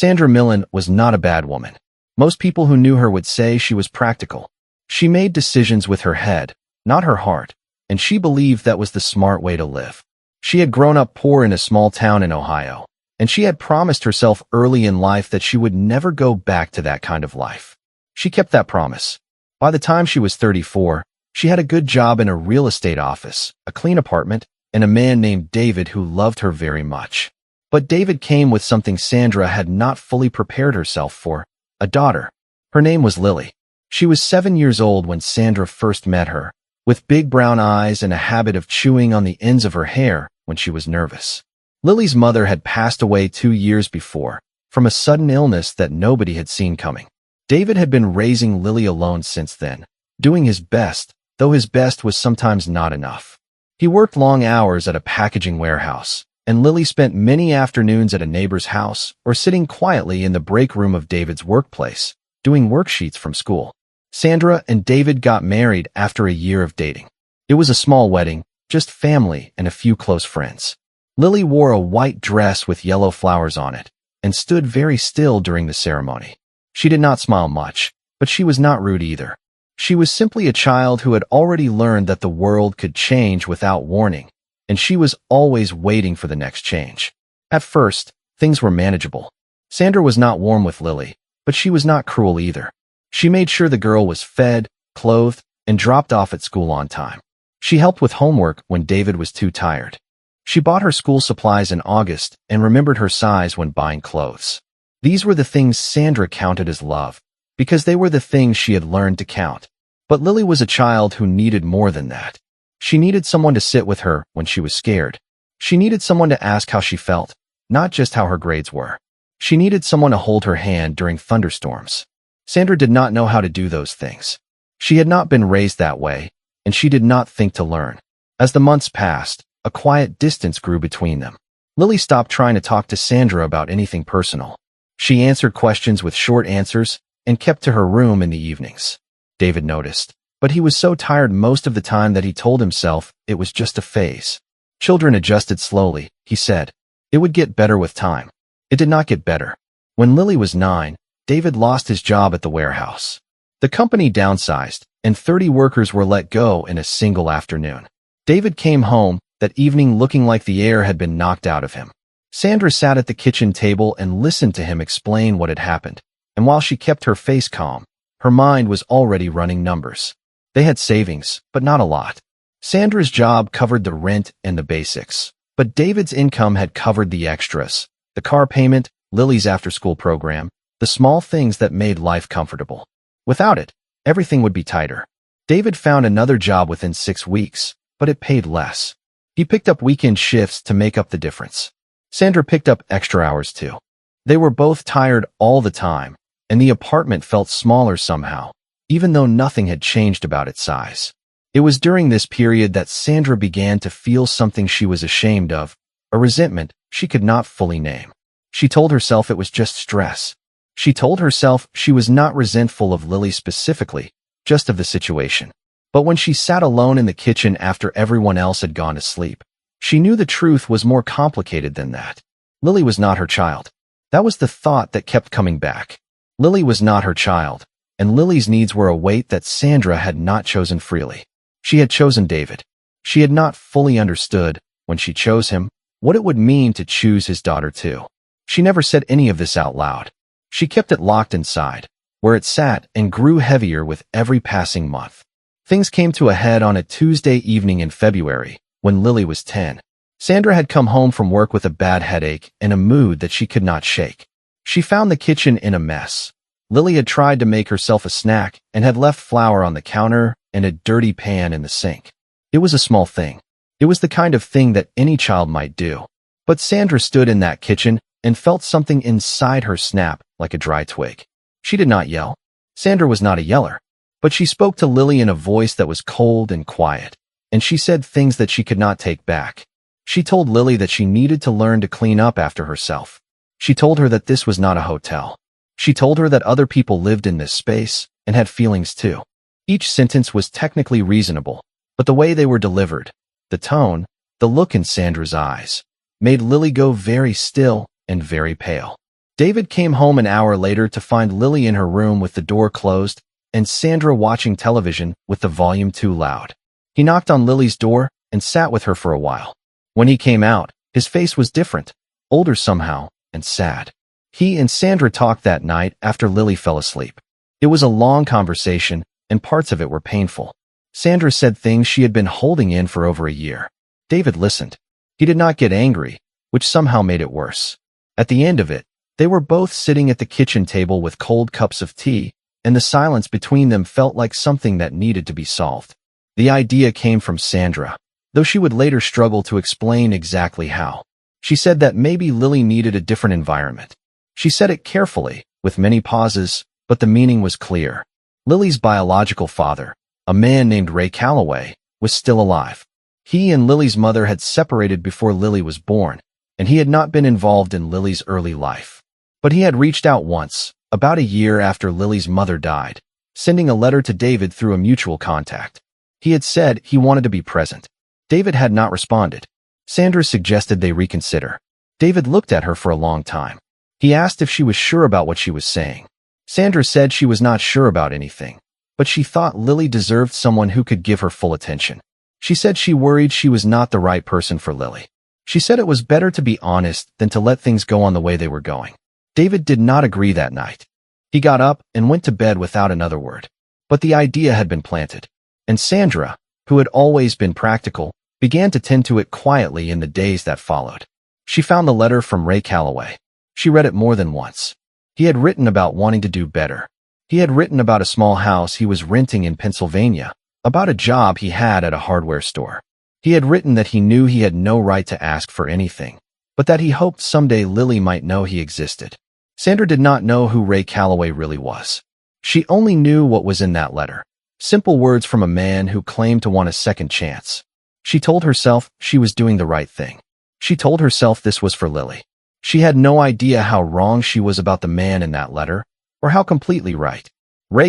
Sandra Millen was not a bad woman. Most people who knew her would say she was practical. She made decisions with her head, not her heart, and she believed that was the smart way to live. She had grown up poor in a small town in Ohio, and she had promised herself early in life that she would never go back to that kind of life. She kept that promise. By the time she was 34, she had a good job in a real estate office, a clean apartment, and a man named David who loved her very much. But David came with something Sandra had not fully prepared herself for, a daughter. Her name was Lily. She was 7 years old when Sandra first met her, with big brown eyes and a habit of chewing on the ends of her hair when she was nervous. Lily's mother had passed away 2 years before, from a sudden illness that nobody had seen coming. David had been raising Lily alone since then, doing his best, though his best was sometimes not enough. He worked long hours at a packaging warehouse, and Lily spent many afternoons at a neighbor's house or sitting quietly in the break room of David's workplace, doing worksheets from school. Sandra and David got married after a year of dating. It was a small wedding, just family and a few close friends. Lily wore a white dress with yellow flowers on it and stood very still during the ceremony. She did not smile much, but she was not rude either. She was simply a child who had already learned that the world could change without warning, and she was always waiting for the next change. At first, things were manageable. Sandra was not warm with Lily, but she was not cruel either. She made sure the girl was fed, clothed, and dropped off at school on time. She helped with homework when David was too tired. She bought her school supplies in August and remembered her size when buying clothes. These were the things Sandra counted as love, because they were the things she had learned to count. But Lily was a child who needed more than that. She needed someone to sit with her when she was scared. She needed someone to ask how she felt, not just how her grades were. She needed someone to hold her hand during thunderstorms. Sandra did not know how to do those things. She had not been raised that way, and she did not think to learn. As the months passed, a quiet distance grew between them. Lily stopped trying to talk to Sandra about anything personal. She answered questions with short answers and kept to her room in the evenings. David noticed, but he was so tired most of the time that he told himself it was just a phase. Children adjusted slowly, he said. It would get better with time. It did not get better. When Lily was 9, David lost his job at the warehouse. The company downsized, and 30 workers were let go in a single afternoon. David came home that evening looking like the air had been knocked out of him. Sandra sat at the kitchen table and listened to him explain what had happened, and while she kept her face calm, her mind was already running numbers. They had savings, but not a lot. Sandra's job covered the rent and the basics, but David's income had covered the extras, the car payment, Lily's after-school program, the small things that made life comfortable. Without it, everything would be tighter. David found another job within 6 weeks, but it paid less. He picked up weekend shifts to make up the difference. Sandra picked up extra hours too. They were both tired all the time, and the apartment felt smaller somehow, even though nothing had changed about its size. It was during this period that Sandra began to feel something she was ashamed of, a resentment she could not fully name. She told herself it was just stress. She told herself she was not resentful of Lily specifically, just of the situation. But when she sat alone in the kitchen after everyone else had gone to sleep, she knew the truth was more complicated than that. Lily was not her child. That was the thought that kept coming back. Lily was not her child, and Lily's needs were a weight that Sandra had not chosen freely. She had chosen David. She had not fully understood, when she chose him, what it would mean to choose his daughter too. She never said any of this out loud. She kept it locked inside, where it sat and grew heavier with every passing month. Things came to a head on a Tuesday evening in February, when Lily was 10. Sandra had come home from work with a bad headache and a mood that she could not shake. She found the kitchen in a mess. Lily had tried to make herself a snack and had left flour on the counter and a dirty pan in the sink. It was a small thing. It was the kind of thing that any child might do. But Sandra stood in that kitchen and felt something inside her snap like a dry twig. She did not yell. Sandra was not a yeller. But she spoke to Lily in a voice that was cold and quiet, and she said things that she could not take back. She told Lily that she needed to learn to clean up after herself. She told her that this was not a hotel. She told her that other people lived in this space and had feelings too. Each sentence was technically reasonable, but the way they were delivered, the tone, the look in Sandra's eyes, made Lily go very still and very pale. David came home an hour later to find Lily in her room with the door closed and Sandra watching television with the volume too loud. He knocked on Lily's door and sat with her for a while. When he came out, his face was different, older somehow, and sad. He and Sandra talked that night after Lily fell asleep. It was a long conversation, and parts of it were painful. Sandra said things she had been holding in for over a year. David listened. He did not get angry, which somehow made it worse. At the end of it, they were both sitting at the kitchen table with cold cups of tea, and the silence between them felt like something that needed to be solved. The idea came from Sandra, though she would later struggle to explain exactly how. She said that maybe Lily needed a different environment. She said it carefully, with many pauses, but the meaning was clear. Lily's biological father, a man named Calloway, was still alive. He and Lily's mother had separated before Lily was born, and he had not been involved in Lily's early life. But he had reached out once, about a year after Lily's mother died, sending a letter to David through a mutual contact. He had said he wanted to be present. David had not responded. Sandra suggested they reconsider. David looked at her for a long time. He asked if she was sure about what she was saying. Sandra said she was not sure about anything, but she thought Lily deserved someone who could give her full attention. She said she worried she was not the right person for Lily. She said it was better to be honest than to let things go on the way they were going. David did not agree that night. He got up and went to bed without another word. But the idea had been planted, and Sandra, who had always been practical, began to tend to it quietly in the days that followed. She found the letter from Calloway. She read it more than once. He had written about wanting to do better. He had written about a small house he was renting in Pennsylvania, about a job he had at a hardware store. He had written that he knew he had no right to ask for anything, but that he hoped someday Lily might know he existed. Sandra did not know who Calloway really was. She only knew what was in that letter. Simple words from a man who claimed to want a second chance. She told herself she was doing the right thing. She told herself this was for Lily. She had no idea how wrong she was about the man in that letter, or how completely right.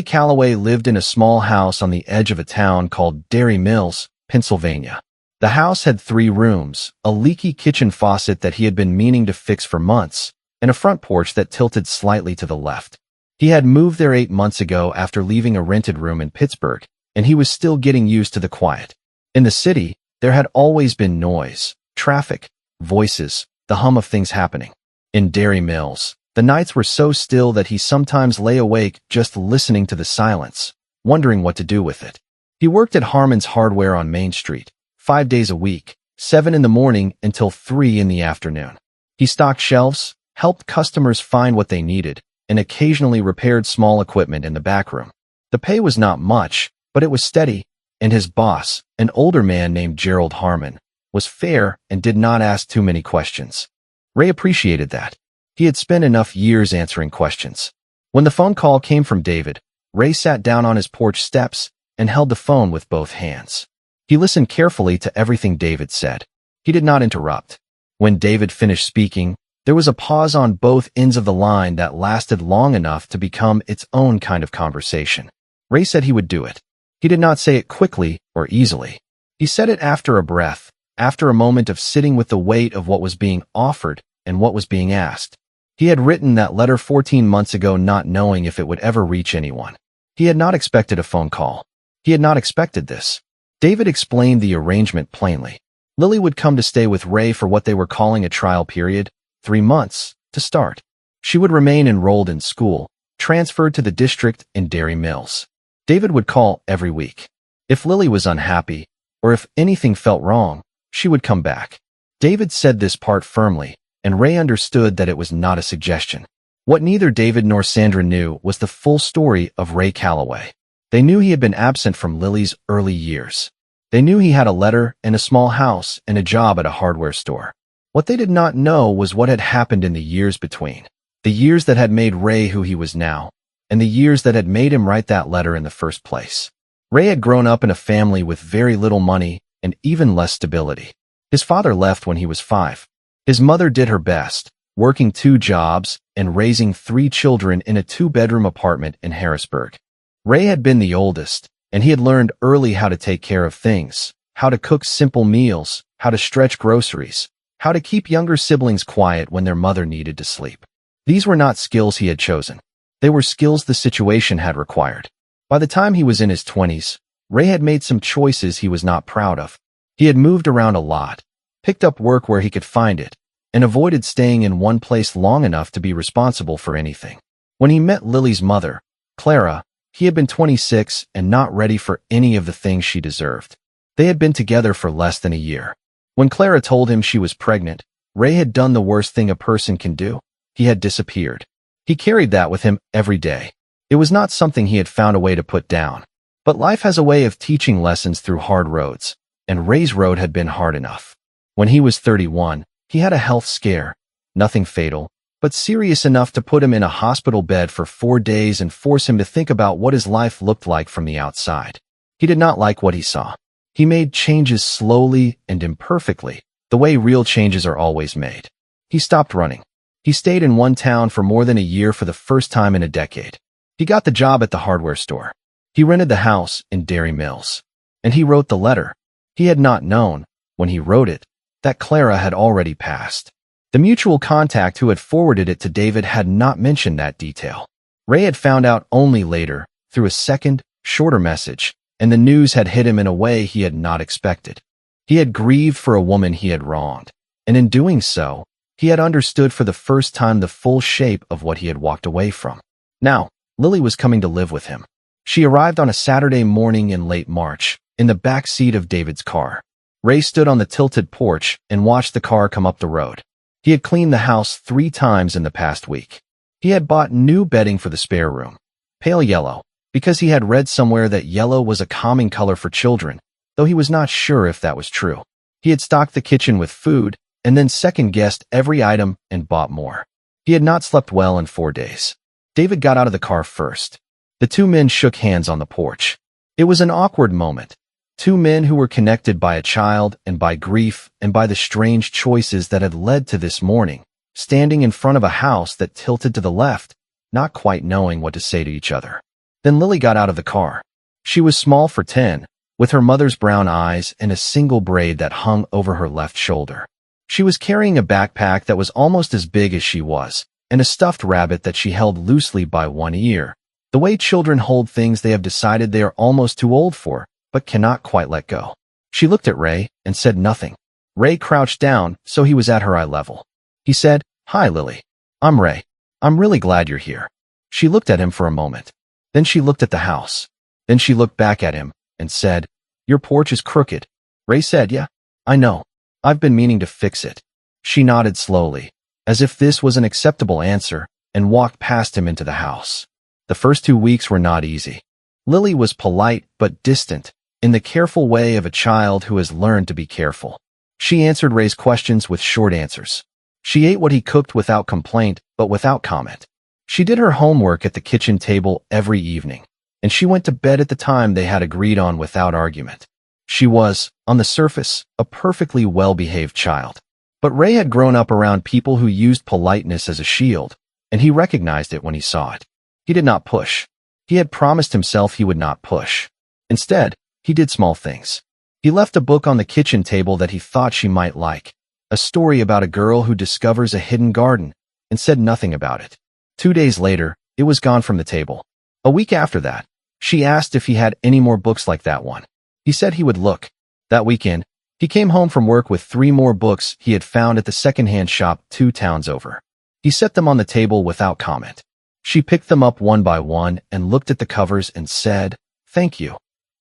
Calloway lived in a small house on the edge of a town called Derry Mills, Pennsylvania. The house had 3 rooms, a leaky kitchen faucet that he had been meaning to fix for months, and a front porch that tilted slightly to the left. He had moved there 8 months ago after leaving a rented room in Pittsburgh, and he was still getting used to the quiet. In the city, there had always been noise, traffic, voices, the hum of things happening. In Derry Mills, the nights were so still that he sometimes lay awake just listening to the silence, wondering what to do with it. He worked at Harmon's Hardware on Main Street, 5 days a week, 7 in the morning until 3 in the afternoon. He stocked shelves, helped customers find what they needed, and occasionally repaired small equipment in the back room. The pay was not much, but it was steady, and his boss, an older man named Gerald Harmon, was fair and did not ask too many questions. Ray appreciated that. He had spent enough years answering questions. When the phone call came from David, Ray sat down on his porch steps and held the phone with both hands. He listened carefully to everything David said. He did not interrupt. When David finished speaking, there was a pause on both ends of the line that lasted long enough to become its own kind of conversation. Ray said he would do it. He did not say it quickly or easily. He said it after a breath, after a moment of sitting with the weight of what was being offered and what was being asked. He had written that letter 14 months ago not knowing if it would ever reach anyone. He had not expected a phone call. He had not expected this. David explained the arrangement plainly. Lily would come to stay with Ray for what they were calling a trial period, 3 months, to start. She would remain enrolled in school, transferred to the district in Derry Mills. David would call every week. If Lily was unhappy, or if anything felt wrong, she would come back. David said this part firmly, and Ray understood that it was not a suggestion. What neither David nor Sandra knew was the full story of Calloway. They knew he had been absent from Lily's early years. They knew he had a letter and a small house and a job at a hardware store. What they did not know was what had happened in the years between. The years that had made Ray who he was now, and the years that had made him write that letter in the first place. Ray had grown up in a family with very little money and even less stability. His father left when he was 5. His mother did her best, working 2 jobs and raising 3 children in a 2-bedroom apartment in Harrisburg. Ray had been the oldest, and he had learned early how to take care of things, how to cook simple meals, how to stretch groceries, how to keep younger siblings quiet when their mother needed to sleep. These were not skills he had chosen. They were skills the situation had required. By the time he was in his 20s, Ray had made some choices he was not proud of. He had moved around a lot, picked up work where he could find it, and avoided staying in one place long enough to be responsible for anything. When he met Lily's mother, Clara, he had been 26 and not ready for any of the things she deserved. They had been together for less than a year. When Clara told him she was pregnant, Ray had done the worst thing a person can do. He had disappeared. He carried that with him every day. It was not something he had found a way to put down. But life has a way of teaching lessons through hard roads, and Ray's road had been hard enough. When he was 31, he had a health scare. Nothing fatal, but serious enough to put him in a hospital bed for 4 days and force him to think about what his life looked like from the outside. He did not like what he saw. He made changes slowly and imperfectly, the way real changes are always made. He stopped running. He stayed in one town for more than a year for the first time in a decade. He got the job at the hardware store. He rented the house in Dairy Mills. And he wrote the letter. He had not known, when he wrote it, that Clara had already passed. The mutual contact who had forwarded it to David had not mentioned that detail. Ray had found out only later, through a second, shorter message, and the news had hit him in a way he had not expected. He had grieved for a woman he had wronged, and in doing so, he had understood for the first time the full shape of what he had walked away from. Now, Lily was coming to live with him. She arrived on a Saturday morning in late March, in the back seat of David's car. Ray stood on the tilted porch and watched the car come up the road. He had cleaned the house 3 times in the past week. He had bought new bedding for the spare room, pale yellow, because he had read somewhere that yellow was a calming color for children, though he was not sure if that was true. He had stocked the kitchen with food, and then second-guessed every item and bought more. He had not slept well in 4 days. David got out of the car first. The 2 men shook hands on the porch. It was an awkward moment. 2 men who were connected by a child and by grief and by the strange choices that had led to this morning, standing in front of a house that tilted to the left, not quite knowing what to say to each other. Then Lily got out of the car. She was small for 10, with her mother's brown eyes and a single braid that hung over her left shoulder. She was carrying a backpack that was almost as big as she was, and a stuffed rabbit that she held loosely by one ear, the way children hold things they have decided they are almost too old for, but cannot quite let go. She looked at Ray and said nothing. Ray crouched down, so he was at her eye level. He said, "Hi, Lily. I'm Ray. I'm really glad you're here." She looked at him for a moment. Then she looked at the house. Then she looked back at him and said, "Your porch is crooked." Ray said, "Yeah, I know. I've been meaning to fix it." She nodded slowly, as if this was an acceptable answer, and walked past him into the house. The first 2 weeks were not easy. Lily was polite but distant, in the careful way of a child who has learned to be careful. She answered Ray's questions with short answers. She ate what he cooked without complaint, but without comment. She did her homework at the kitchen table every evening, and she went to bed at the time they had agreed on without argument. She was, on the surface, a perfectly well-behaved child. But Ray had grown up around people who used politeness as a shield, and he recognized it when he saw it. He did not push. He had promised himself he would not push. Instead, he did small things. He left a book on the kitchen table that he thought she might like, a story about a girl who discovers a hidden garden, and said nothing about it. 2 days later, it was gone from the table. A week after that, she asked if he had any more books like that one. He said he would look. That weekend, he came home from work with 3 more books he had found at the secondhand shop 2 towns over. He set them on the table without comment. She picked them up one by one and looked at the covers and said, "Thank you,"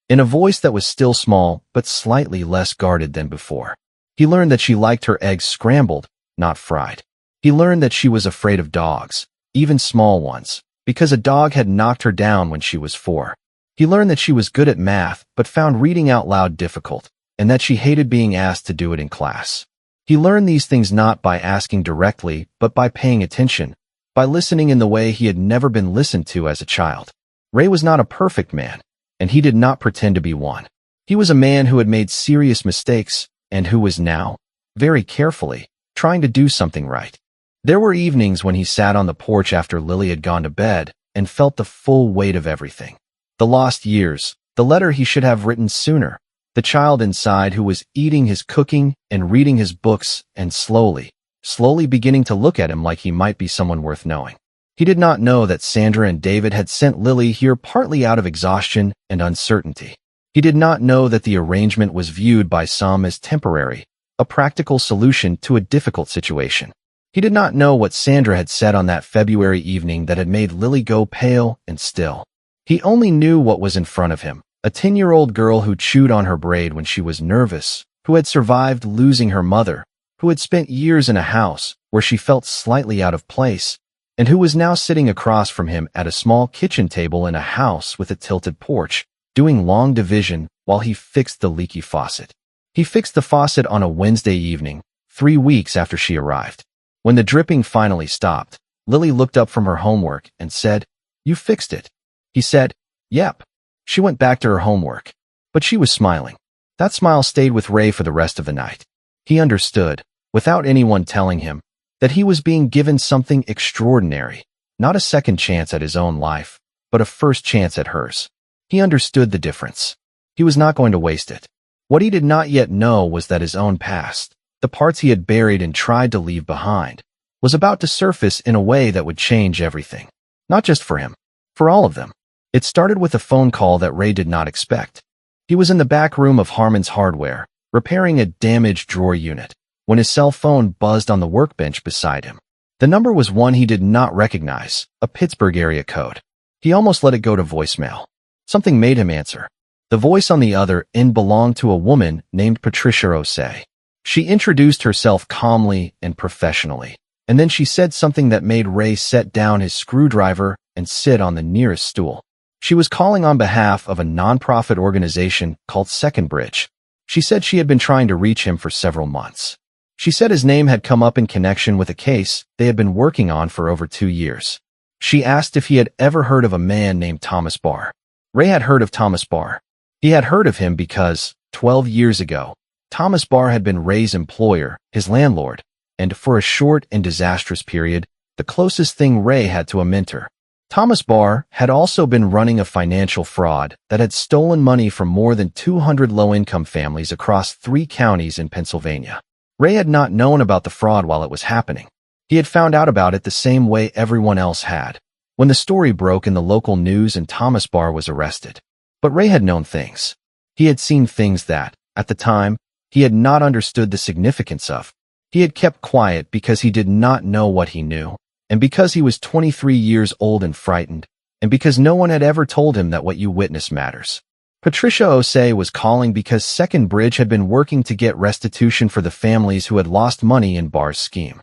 in a voice that was still small but slightly less guarded than before. He learned that she liked her eggs scrambled, not fried. He learned that she was afraid of dogs, even small ones, because a dog had knocked her down when she was 4. He learned that she was good at math but found reading out loud difficult, and that she hated being asked to do it in class. He learned these things not by asking directly, but by paying attention, by listening in the way he had never been listened to as a child. Ray was not a perfect man, and he did not pretend to be one. He was a man who had made serious mistakes, and who was now, very carefully, trying to do something right. There were evenings when he sat on the porch after Lily had gone to bed and felt the full weight of everything. The lost years, the letter he should have written sooner, the child inside who was eating his cooking and reading his books and slowly, slowly beginning to look at him like he might be someone worth knowing. He did not know that Sandra and David had sent Lily here partly out of exhaustion and uncertainty. He did not know that the arrangement was viewed by some as temporary, a practical solution to a difficult situation. He did not know what Sandra had said on that February evening that had made Lily go pale and still. He only knew what was in front of him, a 10-year-old girl who chewed on her braid when she was nervous, who had survived losing her mother, who had spent years in a house where she felt slightly out of place, and who was now sitting across from him at a small kitchen table in a house with a tilted porch, doing long division while he fixed the leaky faucet. He fixed the faucet on a Wednesday evening, 3 weeks after she arrived. When the dripping finally stopped, Lily looked up from her homework and said, "You fixed it." He said, "Yep." She went back to her homework, but she was smiling. That smile stayed with Ray for the rest of the night. He understood, without anyone telling him, that he was being given something extraordinary, not a second chance at his own life, but a first chance at hers. He understood the difference. He was not going to waste it. What he did not yet know was that his own past, the parts he had buried and tried to leave behind, was about to surface in a way that would change everything. Not just for him, for all of them. It started with a phone call that Ray did not expect. He was in the back room of Harmon's Hardware, repairing a damaged drawer unit, when his cell phone buzzed on the workbench beside him. The number was one he did not recognize, a Pittsburgh area code. He almost let it go to voicemail. Something made him answer. The voice on the other end belonged to a woman named Patricia Osei. She introduced herself calmly and professionally, and then she said something that made Ray set down his screwdriver and sit on the nearest stool. She was calling on behalf of a nonprofit organization called Second Bridge. She said she had been trying to reach him for several months. She said his name had come up in connection with a case they had been working on for over 2 years. She asked if he had ever heard of a man named Thomas Barr. Ray had heard of Thomas Barr. He had heard of him because, 12 years ago, Thomas Barr had been Ray's employer, his landlord, and for a short and disastrous period, the closest thing Ray had to a mentor. Thomas Barr had also been running a financial fraud that had stolen money from more than 200 low-income families across 3 counties in Pennsylvania. Ray had not known about the fraud while it was happening. He had found out about it the same way everyone else had, when the story broke in the local news and Thomas Barr was arrested. But Ray had known things. He had seen things that, at the time, he had not understood the significance of. He had kept quiet because he did not know what he knew, and because he was 23 years old and frightened, and because no one had ever told him that what you witness matters. Patricia Osei was calling because Second Bridge had been working to get restitution for the families who had lost money in Barr's scheme.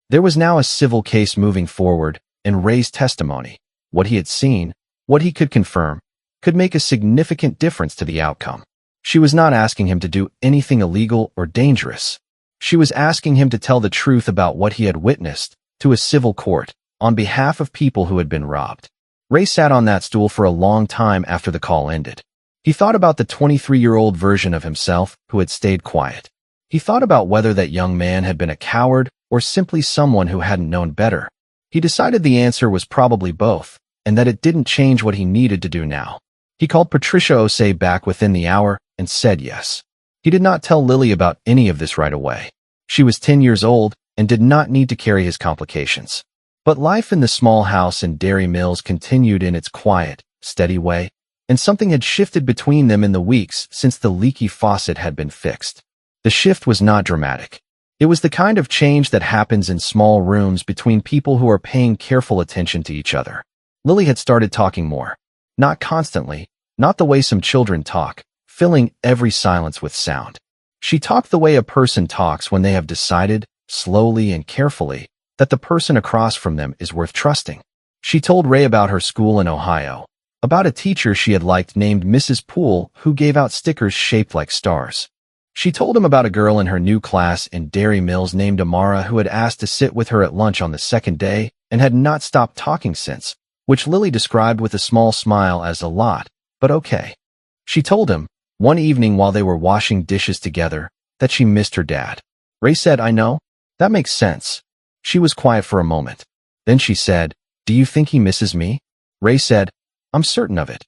There was now a civil case moving forward, and Ray's testimony, what he had seen, what he could confirm, could make a significant difference to the outcome. She was not asking him to do anything illegal or dangerous. She was asking him to tell the truth about what he had witnessed to a civil court on behalf of people who had been robbed. Ray sat on that stool for a long time after the call ended. He thought about the 23-year-old version of himself who had stayed quiet. He thought about whether that young man had been a coward or simply someone who hadn't known better. He decided the answer was probably both, and that it didn't change what he needed to do now. He called Patricia Osei back within the hour and said yes. He did not tell Lily about any of this right away. She was 10 years old and did not need to carry his complications. But life in the small house in Dairy Mills continued in its quiet, steady way, and something had shifted between them in the weeks since the leaky faucet had been fixed. The shift was not dramatic. It was the kind of change that happens in small rooms between people who are paying careful attention to each other. Lily had started talking more. Not constantly, not the way some children talk, filling every silence with sound. She talked the way a person talks when they have decided, slowly and carefully, that the person across from them is worth trusting. She told Ray about her school in Ohio, about a teacher she had liked named Mrs. Poole who gave out stickers shaped like stars. She told him about a girl in her new class in Dairy Mills named Amara who had asked to sit with her at lunch on the second day and had not stopped talking since, which Lily described with a small smile as a lot, but okay. She told him, one evening while they were washing dishes together, that she missed her dad. Ray said, "I know. That makes sense." She was quiet for a moment. Then she said, "Do you think he misses me?" Ray said, "I'm certain of it."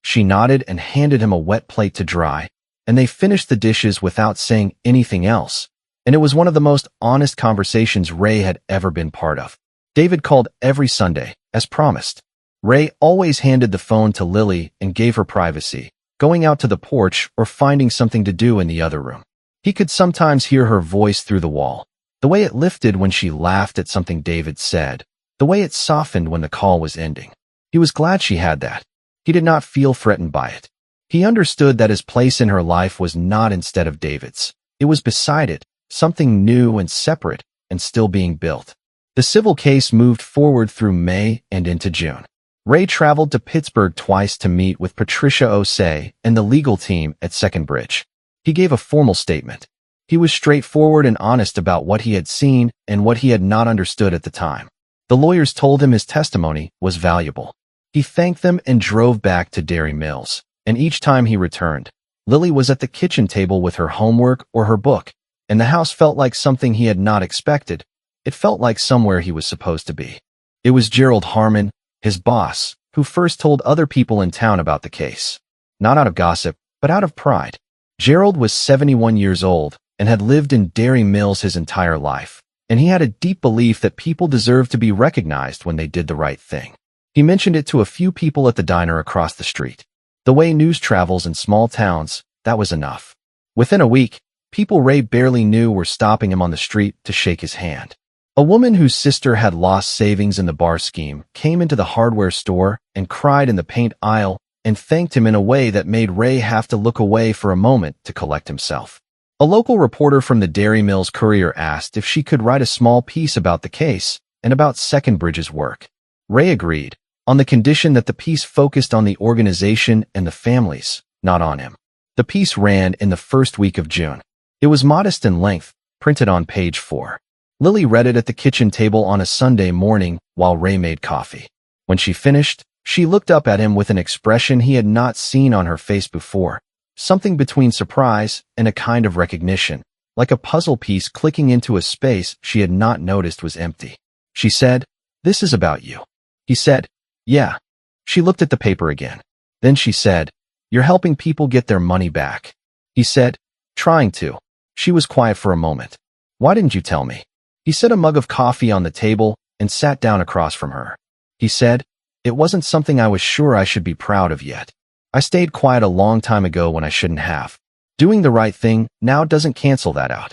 She nodded and handed him a wet plate to dry, and they finished the dishes without saying anything else, and it was one of the most honest conversations Ray had ever been part of. David called every Sunday, as promised. Ray always handed the phone to Lily and gave her privacy, going out to the porch or finding something to do in the other room. He could sometimes hear her voice through the wall, the way it lifted when she laughed at something David said, the way it softened when the call was ending. He was glad she had that. He did not feel threatened by it. He understood that his place in her life was not instead of David's. It was beside it, something new and separate, and still being built. The civil case moved forward through May and into June. Ray traveled to Pittsburgh twice to meet with Patricia Osei and the legal team at Second Bridge. He gave a formal statement. He was straightforward and honest about what he had seen and what he had not understood at the time. The lawyers told him his testimony was valuable. He thanked them and drove back to Dairy Mills, and each time he returned, Lily was at the kitchen table with her homework or her book, and the house felt like something he had not expected. It felt like somewhere he was supposed to be. It was Gerald Harmon, his boss, who first told other people in town about the case. Not out of gossip, but out of pride. Gerald was 71 years old and had lived in Dairy Mills his entire life, and he had a deep belief that people deserved to be recognized when they did the right thing. He mentioned it to a few people at the diner across the street. The way news travels in small towns, that was enough. Within a week, people Ray barely knew were stopping him on the street to shake his hand. A woman whose sister had lost savings in the bar scheme came into the hardware store and cried in the paint aisle and thanked him in a way that made Ray have to look away for a moment to collect himself. A local reporter from the Dairy Mills Courier asked if she could write a small piece about the case and about Second Bridge's work. Ray agreed, on the condition that the piece focused on the organization and the families, not on him. The piece ran in the first week of June. It was modest in length, printed on page 4. Lily read it at the kitchen table on a Sunday morning while Ray made coffee. When she finished, she looked up at him with an expression he had not seen on her face before, something between surprise and a kind of recognition, like a puzzle piece clicking into a space she had not noticed was empty. She said, "This is about you." He said, "Yeah." She looked at the paper again. Then she said, "You're helping people get their money back." He said, "Trying to." She was quiet for a moment. "Why didn't you tell me?" He set a mug of coffee on the table and sat down across from her. He said, "It wasn't something I was sure I should be proud of yet. I stayed quiet a long time ago when I shouldn't have. Doing the right thing now doesn't cancel that out.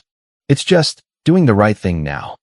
It's just doing the right thing now."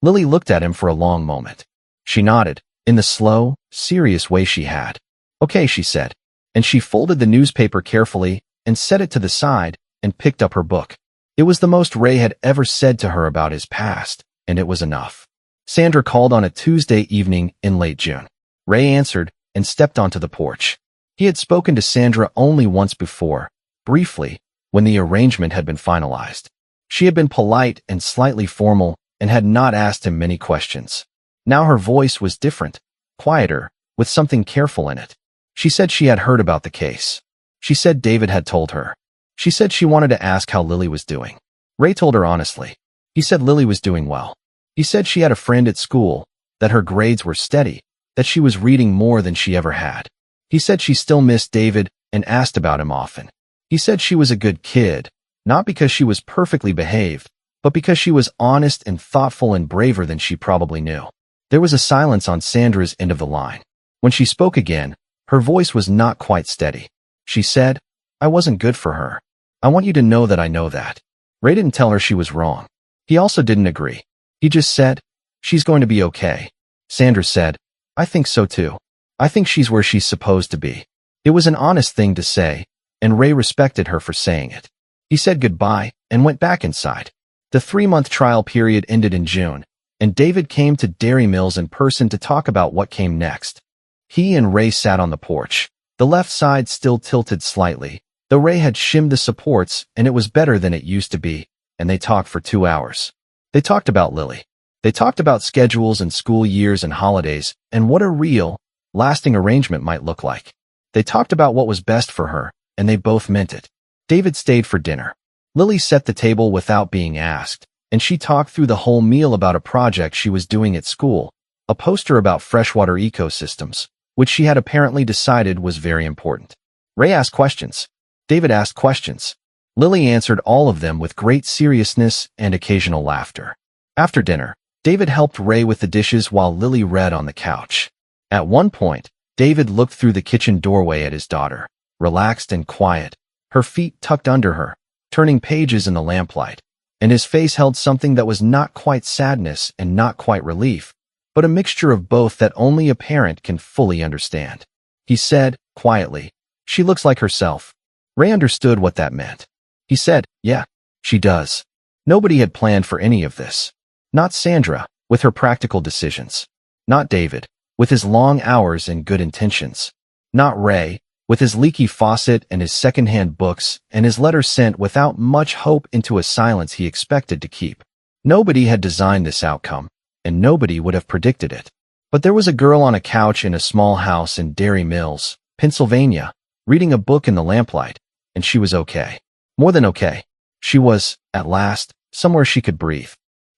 Lily looked at him for a long moment. She nodded, in the slow, serious way she had. "Okay," she said, and she folded the newspaper carefully and set it to the side and picked up her book. It was the most Ray had ever said to her about his past, and it was enough. Sandra called on a Tuesday evening in late June. Ray answered and stepped onto the porch. He had spoken to Sandra only once before, briefly, when the arrangement had been finalized. She had been polite and slightly formal and had not asked him many questions. Now her voice was different, quieter, with something careful in it. She said she had heard about the case. She said David had told her. She said she wanted to ask how Lily was doing. Ray told her honestly. He said Lily was doing well. He said she had a friend at school, that her grades were steady, that she was reading more than she ever had. He said she still missed David and asked about him often. He said she was a good kid, not because she was perfectly behaved, but because she was honest and thoughtful and braver than she probably knew. There was a silence on Sandra's end of the line. When she spoke again, her voice was not quite steady. She said, "I wasn't good for her. I want you to know that I know that." Ray didn't tell her she was wrong. He also didn't agree. He just said, "She's going to be okay." Sandra said, "I think so too. I think she's where she's supposed to be." It was an honest thing to say, and Ray respected her for saying it. He said goodbye and went back inside. The 3-month trial period ended in June, and David came to Dairy Mills in person to talk about what came next. He and Ray sat on the porch, the left side still tilted slightly, though Ray had shimmed the supports and it was better than it used to be, and they talked for 2 hours. They talked about Lily. They talked about schedules and school years and holidays and what a real, lasting arrangement might look like. They talked about what was best for her, and they both meant it. David stayed for dinner. Lily set the table without being asked, and she talked through the whole meal about a project she was doing at school, a poster about freshwater ecosystems, which she had apparently decided was very important. Ray asked questions. David asked questions. Lily answered all of them with great seriousness and occasional laughter. After dinner, David helped Ray with the dishes while Lily read on the couch. At one point, David looked through the kitchen doorway at his daughter, relaxed and quiet, her feet tucked under her, turning pages in the lamplight, and his face held something that was not quite sadness and not quite relief, but a mixture of both that only a parent can fully understand. He said, quietly, "She looks like herself." Ray understood what that meant. He said, "Yeah, she does." Nobody had planned for any of this. Not Sandra, with her practical decisions. Not David, with his long hours and good intentions. Not Ray, with his leaky faucet and his secondhand books and his letters sent without much hope into a silence he expected to keep. Nobody had designed this outcome, and nobody would have predicted it. But there was a girl on a couch in a small house in Derry Mills, Pennsylvania, reading a book in the lamplight, and she was okay. More than okay. She was, at last, somewhere she could breathe.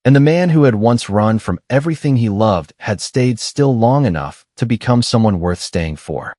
And the man who had once run from everything he loved had stayed still long enough to become someone worth staying for.